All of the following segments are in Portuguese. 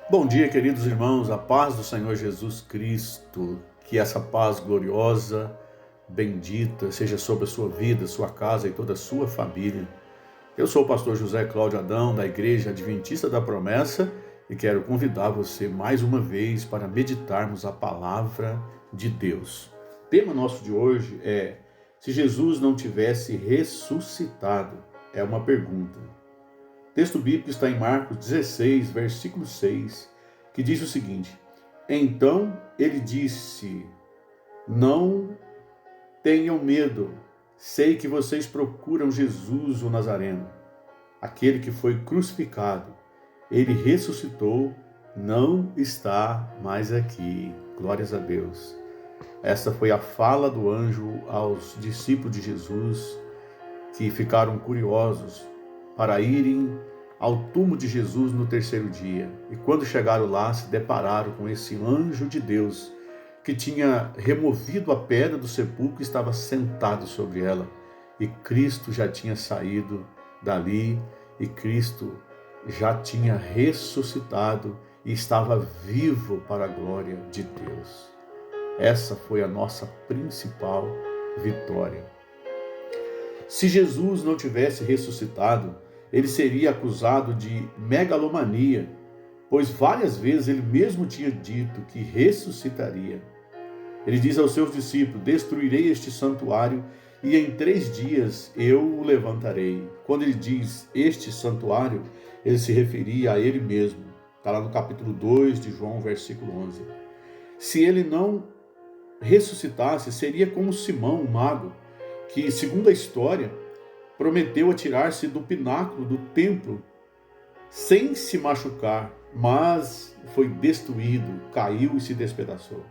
Bom dia, queridos irmãos, a paz do Senhor Jesus Cristo, que essa paz gloriosa, bendita, seja sobre a sua vida, sua casa e toda a sua família. Eu sou o pastor José Cláudio Adão, da Igreja Adventista da Promessa, e quero convidar você mais uma vez para meditarmos a palavra de Deus. O tema nosso de hoje é: se Jesus não tivesse ressuscitado? É uma pergunta. O texto bíblico está em Marcos 16, versículo 6, que diz o seguinte: Então ele disse: Não tenham medo, sei que vocês procuram Jesus o Nazareno, aquele que foi crucificado. Ele ressuscitou, não está mais aqui. Glórias a Deus. Essa foi a fala do anjo aos discípulos de Jesus, que ficaram curiosos para irem ao túmulo de Jesus no terceiro dia. E quando chegaram lá, se depararam com esse anjo de Deus, que tinha removido a pedra do sepulcro e estava sentado sobre ela. E Cristo já tinha saído dali, e Cristo já tinha ressuscitado e estava vivo para a glória de Deus. Essa foi a nossa principal vitória. Se Jesus não tivesse ressuscitado, ele seria acusado de megalomania, pois várias vezes ele mesmo tinha dito que ressuscitaria. Ele diz aos seus discípulos: destruirei este santuário e em 3 dias eu o levantarei. Quando ele diz este santuário, ele se referia a ele mesmo. Está lá no capítulo 2 de João, versículo 11. Se ele não ressuscitasse, seria como Simão, o mago, que, segundo a história, prometeu atirar-se do pináculo do templo sem se machucar, mas foi destruído, caiu e se despedaçou.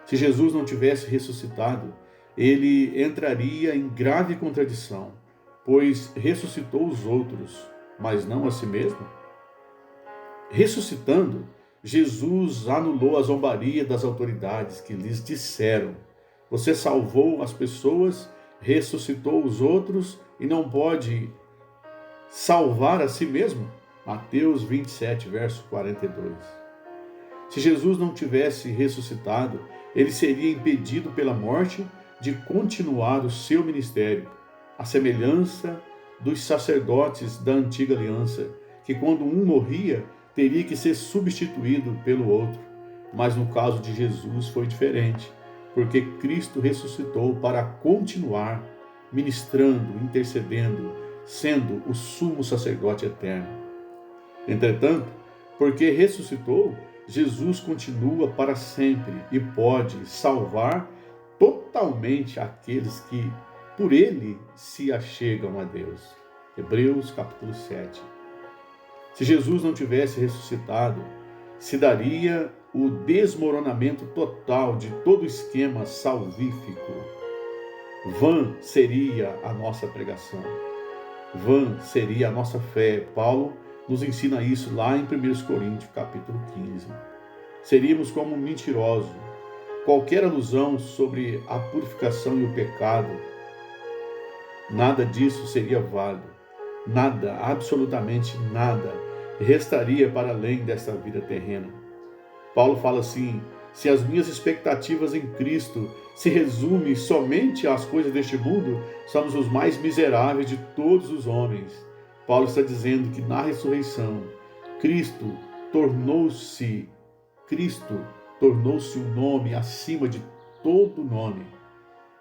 Se Jesus não tivesse ressuscitado, ele entraria em grave contradição, pois ressuscitou os outros, mas não a si mesmo. Ressuscitando, Jesus anulou a zombaria das autoridades que lhes disseram: você salvou as pessoas, ressuscitou os outros e não pode salvar a si mesmo? Mateus 27, verso 42. Se Jesus não tivesse ressuscitado, ele seria impedido pela morte de continuar o seu ministério, à semelhança dos sacerdotes da antiga aliança, que quando um morria, teria que ser substituído pelo outro. Mas no caso de Jesus foi diferente, porque Cristo ressuscitou para continuar ministrando, intercedendo, sendo o sumo sacerdote eterno. Entretanto, porque ressuscitou, Jesus continua para sempre e pode salvar totalmente aqueles que por ele se achegam a Deus. Hebreus capítulo 7. Se Jesus não tivesse ressuscitado, se daria o desmoronamento total de todo o esquema salvífico. Vã seria a nossa pregação, vã seria a nossa fé. Paulo nos ensina isso lá em 1 Coríntios capítulo 15. Seríamos como mentirosos. Qualquer alusão sobre a purificação e o pecado, nada disso seria válido. Nada, absolutamente nada, restaria para além desta vida terrena. Paulo fala assim: se as minhas expectativas em Cristo se resumem somente às coisas deste mundo, somos os mais miseráveis de todos os homens. Paulo está dizendo que na ressurreição, Cristo tornou-se o nome acima de todo nome.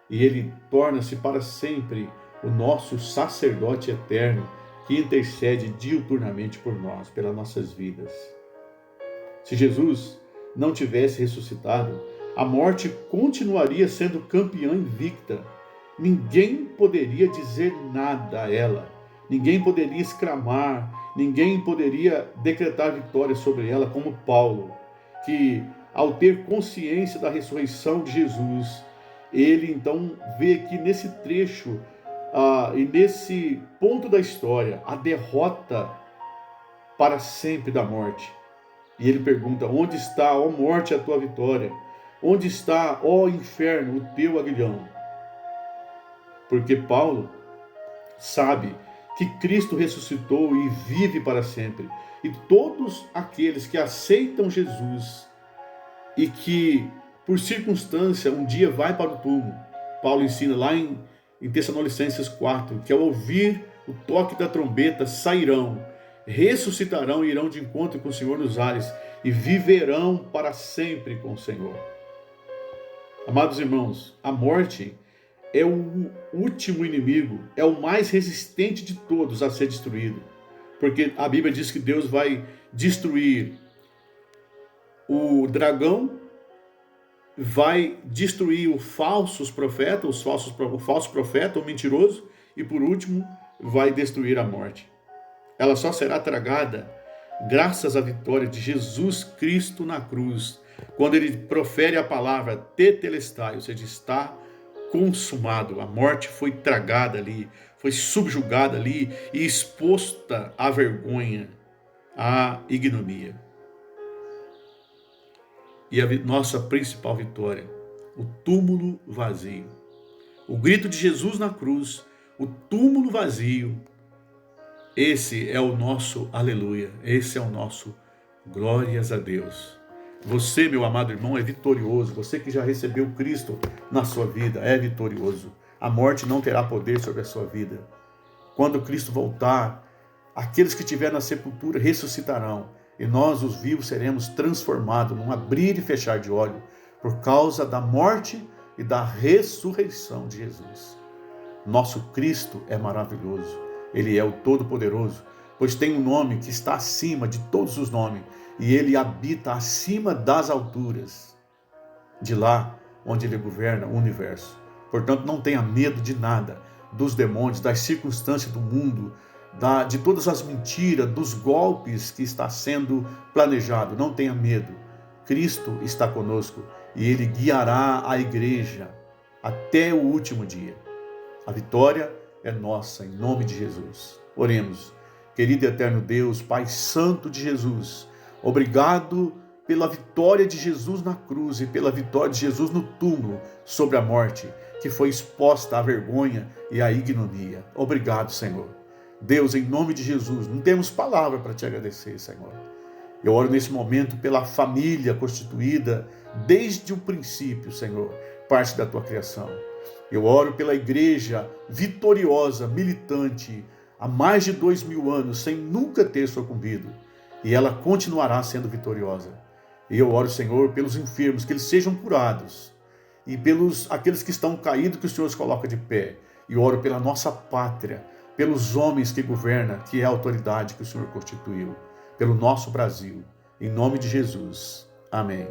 E ele torna-se para sempre o nosso sacerdote eterno, que intercede diuturnamente por nós, pelas nossas vidas. Se Jesus não tivesse ressuscitado, a morte continuaria sendo campeã invicta. Ninguém poderia dizer nada a ela. Ninguém poderia exclamar, ninguém poderia decretar vitória sobre ela, como Paulo, que ao ter consciência da ressurreição de Jesus, ele então vê que nesse trecho e nesse ponto da história, a derrota para sempre da morte. E ele pergunta: onde está, ó morte, a tua vitória? Onde está, ó inferno, o teu aguilhão? Porque Paulo sabe que Cristo ressuscitou e vive para sempre. E todos aqueles que aceitam Jesus e que, por circunstância, um dia vai para o túmulo. Paulo ensina lá em Tessalonicenses 4, que ao ouvir o toque da trombeta sairão, ressuscitarão e irão de encontro com o Senhor nos ares e viverão para sempre com o Senhor. Amados irmãos, a morte é o último inimigo, é o mais resistente de todos a ser destruído. Porque a Bíblia diz que Deus vai destruir o dragão, vai destruir os falsos profetas, o falso profeta, o mentiroso, e por último vai destruir a morte. Ela só será tragada graças à vitória de Jesus Cristo na cruz, quando ele profere a palavra tetelestai, ou seja, está consumado. A morte foi tragada ali, foi subjugada ali e exposta à vergonha, à ignomia. E a nossa principal vitória, o túmulo vazio. O grito de Jesus na cruz, o túmulo vazio. Esse é o nosso aleluia, esse é o nosso glórias a Deus. Você, meu amado irmão, é vitorioso. Você que já recebeu Cristo na sua vida é vitorioso. A morte não terá poder sobre a sua vida. Quando Cristo voltar, aqueles que estiverem na sepultura ressuscitarão. E nós, os vivos, seremos transformados num abrir e fechar de olho por causa da morte e da ressurreição de Jesus. Nosso Cristo é maravilhoso. Ele é o Todo-Poderoso, pois tem um nome que está acima de todos os nomes, e ele habita acima das alturas, de lá onde ele governa o universo. Portanto, não tenha medo de nada, dos demônios, das circunstâncias do mundo, de todas as mentiras, dos golpes que está sendo planejado. Não tenha medo. Cristo está conosco e ele guiará a igreja até o último dia. A vitória é nossa, em nome de Jesus. Oremos. Querido e eterno Deus, Pai Santo de Jesus, obrigado pela vitória de Jesus na cruz e pela vitória de Jesus no túmulo sobre a morte, que foi exposta à vergonha e à ignomia. Obrigado, Senhor. Deus, em nome de Jesus, não temos palavra para te agradecer, Senhor. Eu oro nesse momento pela família constituída desde o princípio, Senhor, parte da tua criação. Eu oro pela igreja vitoriosa, militante, há mais de 2000 anos, sem nunca ter sucumbido. E ela continuará sendo vitoriosa. E eu oro, Senhor, pelos enfermos, que eles sejam curados. E pelos aqueles que estão caídos, que o Senhor os coloca de pé. E oro pela nossa pátria, pelos homens que governam, que é a autoridade que o Senhor constituiu. Pelo nosso Brasil. Em nome de Jesus. Amém.